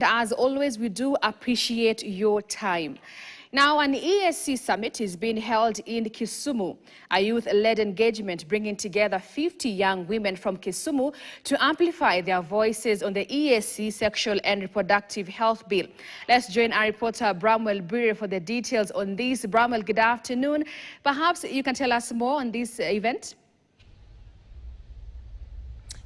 As always, we do appreciate your time. Now, an EAC summit is being held in Kisumu, a youth-led engagement bringing together 50 young women from Kisumu to amplify their voices on the EAC Sexual and Reproductive Health Bill. Let's join our reporter Bramwell Bure for the details on this. Bramwell, good afternoon. Perhaps you can tell us more on this event?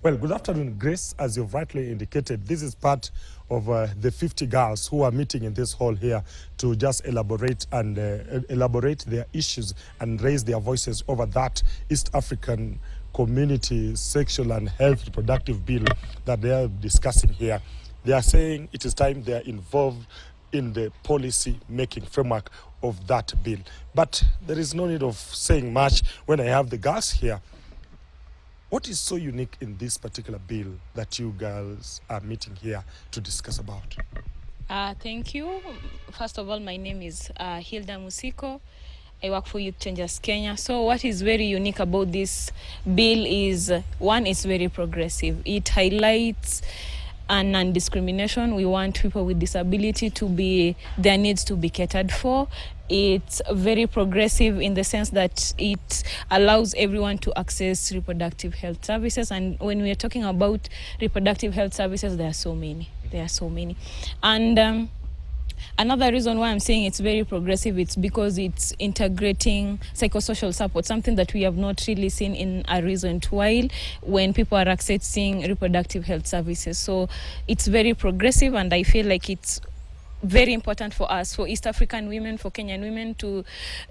Well, good afternoon, Grace. As you've rightly indicated, this is part of the 50 girls who are meeting in this hall here to just elaborate their issues and raise their voices over that East African community sexual and health reproductive bill that they are discussing here. They are saying it is time they are involved in the policy making framework of that bill. But there is no need of saying much when I have the girls here. What is so unique in this particular bill that you girls are meeting here to discuss about? Thank you. First of all, my name is Hilda Musiko. I work for Youth Changers Kenya. So what is very unique about this bill is, one, it's very progressive. It highlights non-discrimination. We want people with disability to be, their needs to be catered for. It's very progressive in the sense that it allows everyone to access reproductive health services. And when we are talking about reproductive health services, there are so many. And another reason why I'm saying it's very progressive, it's because it's integrating psychosocial support, something that we have not really seen in a recent while when people are accessing reproductive health services. So it's very progressive, and I feel like it's very important for us, for East African women, for Kenyan women, to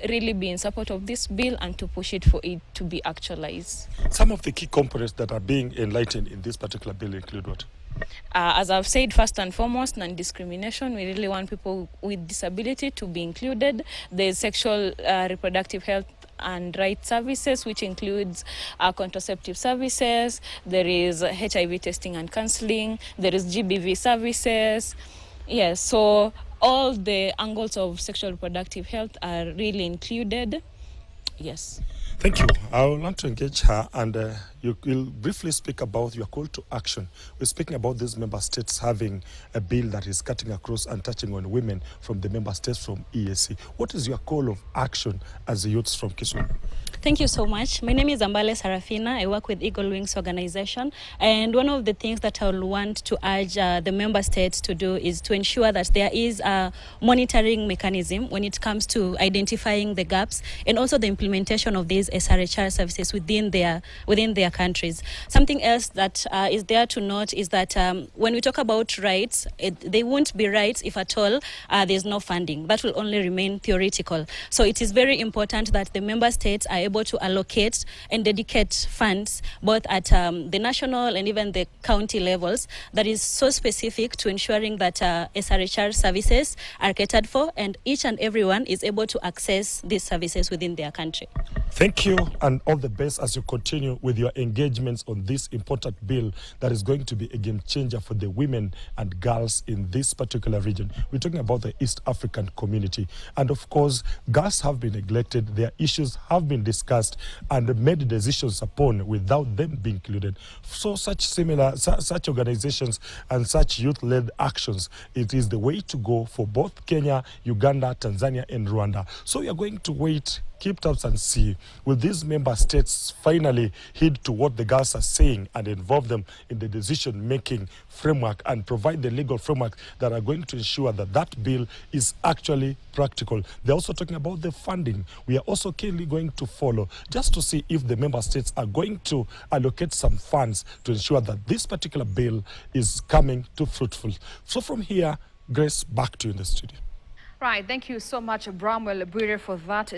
really be in support of this bill and to push it for it to be actualized. Some of the key components that are being enlightened in this particular bill include what? As I've said, first and foremost, non-discrimination. We really want people with disability to be included. There's sexual reproductive health and rights services, which includes contraceptive services. There is HIV testing and counseling. There is GBV services. Yes, so all the angles of sexual reproductive health are really included. Yes. Thank you. I would like to engage her, and you will briefly speak about your call to action. We're speaking about these member states having a bill that is cutting across and touching on women from the member states from EAC. What is your call of action as the youths from Kisumu? Thank you so much. My name is Ambale Sarafina. I work with Eagle Wings Organization. And one of the things that I will want to urge the member states to do is to ensure that there is a monitoring mechanism when it comes to identifying the gaps and also the implementation of these SRHR services within their countries. Something else that is there to note is that when we talk about rights, they won't be rights if at all there's no funding. That will only remain theoretical. So it is very important that the member states are able to allocate and dedicate funds both at the national and even the county levels that is so specific to ensuring that SRHR services are catered for and each and everyone is able to access these services within their country. Thank you, and all the best as you continue with your engagements on this important bill that is going to be a game changer for the women and girls in this particular region. We're talking about the East African community. And of course, girls have been neglected, their issues have been discussed and made decisions upon without them being included. So such organizations and such youth-led actions, it is the way to go for both Kenya, Uganda, Tanzania, and Rwanda. So we are going to wait, keep tabs and see, will these member states finally heed to what the girls are saying and involve them in the decision-making framework and provide the legal framework that are going to ensure that that bill is actually practical. They're also talking about the funding. We are also keenly going to follow just to see if the member states are going to allocate some funds to ensure that this particular bill is coming to fruitful. So from here, Grace, back to you in the studio. Right, thank you so much, Bramwell Bure, for that